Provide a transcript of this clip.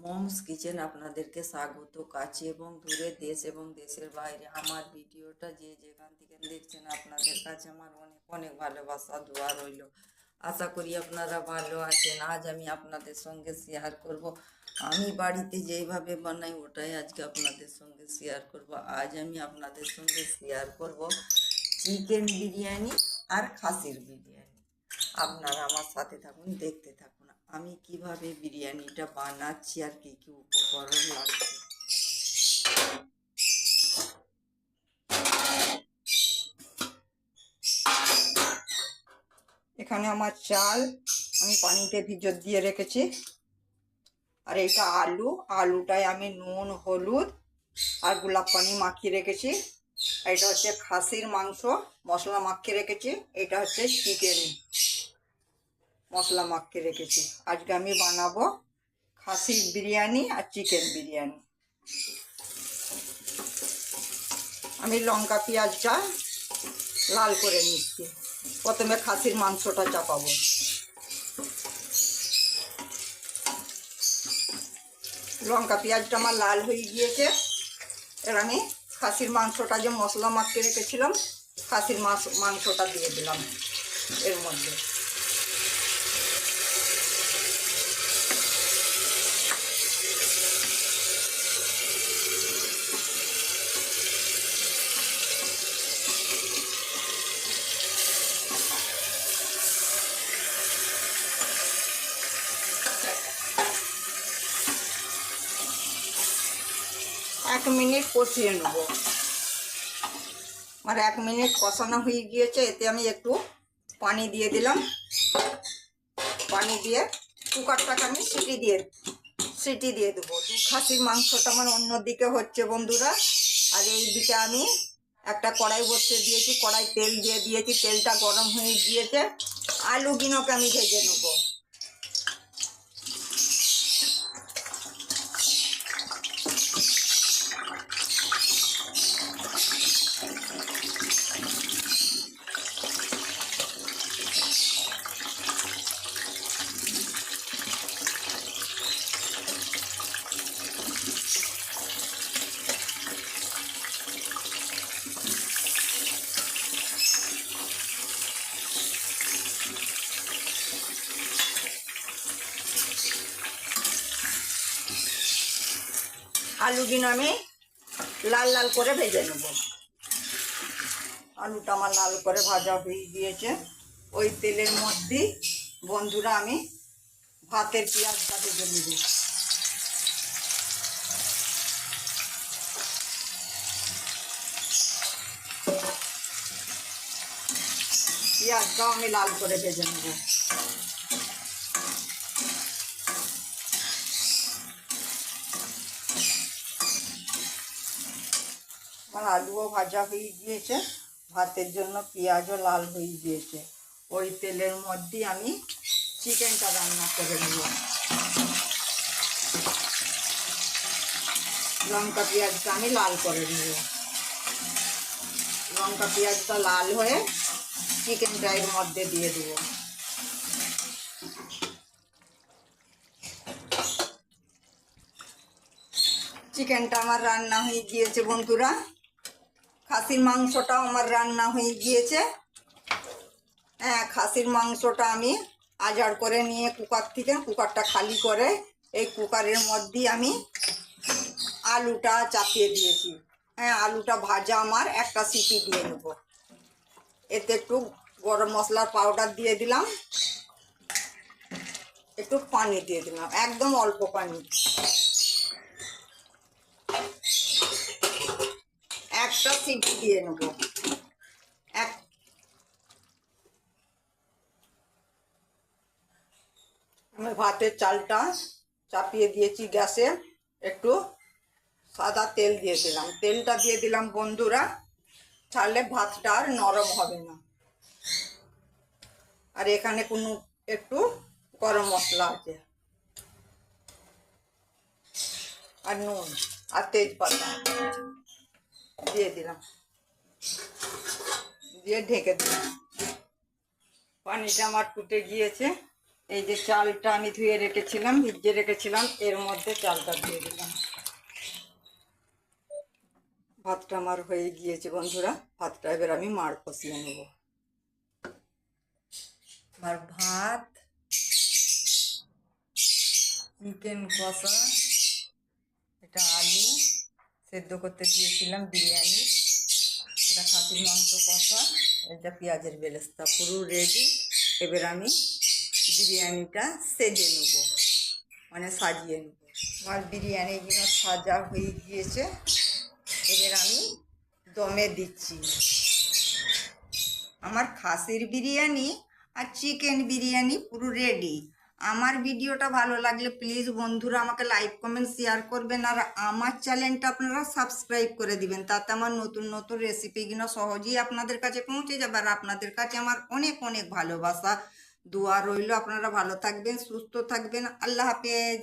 Moms kitchen আপনাদেরকে স্বাগত। কাছে এবং দূরে, দেশ এবং দেশের বাইরে আমার ভিডিওটা যে যেখান থেকে দেখছেন আপনাদের কাছে আমার অনেক অনেক ভালোবাসা দোয়া রইল। আশা করি আপনারা ভালো আছেন। আজ আমি আপনাদের সঙ্গে শেয়ার করব আমি বাড়িতে যেইভাবে বানাই ওটাই আজকে আপনাদের সঙ্গে শেয়ার করব। আজ আমি আপনাদের সঙ্গে শেয়ার করব চিকেন বিরিয়ানি আর খাসির বিরিয়ানি। আপনারা আমার সাথে থাকুন, দেখতে থাকুন আমি কিভাবে বিরিয়ানিটা বানাচ্ছি আর কি কি উপকরণ লাগছে। এখানে আমার চাল আমি পানিতে ভিজত দিয়ে রেখেছি, আর এটা আলুটায় আমি নুন হলুদ আর গোলাপ পানি মাখিয়ে রেখেছি। এটা হচ্ছে খাসির মাংস মশলা মাখিয়ে রেখেছি। এটা হচ্ছে চিকেন মশলা মাখিয়ে রেখেছি। আজকে আমি বানাবো খাসির বিরিয়ানি আর চিকেন বিরিয়ানি। আমি লঙ্কা পেঁয়াজটা লাল করে নিচ্ছি। প্রথমে খাসির মাংসটা চাপাবো। লঙ্কা পেঁয়াজটা আমার লাল হয়ে গিয়েছে। এর আমি খাসির মাংসটা যে মশলা মাখিয়ে রেখেছিলাম খাসির মাংসটা দিয়ে দিলাম এর মধ্যে। 1 মিনিট কষিয়ে নেব। আমার 1 মিনিট কষানো হয়ে গিয়েছে। এতে আমি একটু পানি দিয়ে দিলাম। পানি দিয়ে কুকারটাকে আমি সিটি দিয়ে দেবো। খাসির মাংসটা আমার অন্যদিকে হচ্ছে বন্ধুরা, আর এই দিকে আমি একটা কড়াই বসিয়ে দিয়েছি। কড়াই তেল দিয়ে দিয়েছি, তেলটা গরম হয়ে গিয়েছে। আলুগুলোকে আমি ভেজে নেবো। আলুগুলো আমি লাল লাল করে ভেজে নেব। আলুটা আমার লাল করে ভাজা হয়ে গিয়েছে। ওই তেলের মধ্যে বন্ধুরা আমি ভাতের পেঁয়াজটা ভেজে নেব। পেঁয়াজটাও আমি লাল করে ভেজে নেব। আমার আলুও ভাজা হয়ে গিয়েছে, ভাতের জন্য পেঁয়াজও লাল হয়ে গিয়েছে। ওই তেলের মধ্যে আমি চিকেনটা রান্না করে নেব। লঙ্কা পেঁয়াজটা আমি লাল করে নেব। লঙ্কা পেঁয়াজটা লাল হয়ে চিকেনটা এর মধ্যে দিয়ে দেবো। চিকেনটা আমার রান্না হয়ে গিয়েছে বন্ধুরা। খাসির মাংসটাও আমার রান্না হয়ে গিয়েছে। হ্যাঁ, খাসির মাংসটা আমি আজাড় করে নিয়ে কুকারটা খালি করে এই কুকারের মধ্যে আমি আলুটা চাপিয়ে দিয়েছি। হ্যাঁ, আলুটা ভাজা আমার একটা সিটি দিয়ে নেব। এতে একটু গরম মশলার পাউডার দিয়ে দিলাম, একটু পানি দিয়ে দিলাম, একদম অল্প পানি। একটা সিটি দিয়ে নেব। আমি ভাতের চালটা চাপিয়ে দিয়েছি গ্যাসে। একটু সাদা তেল দিয়ে দিলাম। তেলটা দিয়ে দিলাম বন্ধুরা, তাহলে ভাতটা আর নরম হবে না। আর এখানে একটু গরম মশলা আছে, আর নুন আর তেজপাতা দিয়ে দিলাম, দিয়ে ঢেকে দিলাম। পানিটা আমার ফুটে গিয়েছে। এই যে চালটা আমি ধুয়ে রেখেছিলাম, ভিজিয়ে রেখেছিলাম, এর মধ্যে চালটা দিয়ে দিলাম। ভাতটা আমার হয়ে গিয়েছে বন্ধুরা, ভাতটা এবার আমি মাড় কষিয়ে নেব। আমার ভাত, চিকেন কষা, এটা আলু সেদ্ধ করতে দিয়েছিলাম বিরিয়ানি, এটা খাসির মাংস কষা, এটা পেঁয়াজের বেরেস্তা, পুরো রেডি। এবার আমি বিরিয়ানিটা সেজে নেব, মানে সাজিয়ে নেব। আমার বিরিয়ানিগুলো সাজা হয়ে গিয়েছে, এবার আমি দমে দিচ্ছি। আমার খাসির বিরিয়ানি আর চিকেন বিরিয়ানি পুরো রেডি। আমার ভিডিওটা ভালো লাগলে প্লিজ বন্ধুরা আমাকে লাইক কমেন্ট শেয়ার করবেন, আর আমার চ্যানেলটা আপনারা সাবস্ক্রাইব করে দিবেন, তাতে আমার নতুন নতুন রেসিপিগুলো সহজেই আপনাদের কাছে পৌঁছে যাবে। আর আপনাদের কাছে আমার অনেক অনেক ভালোবাসা, দোয়া রইল। আপনারা ভালো থাকবেন, সুস্থ থাকবেন। আল্লাহ হাফেজ।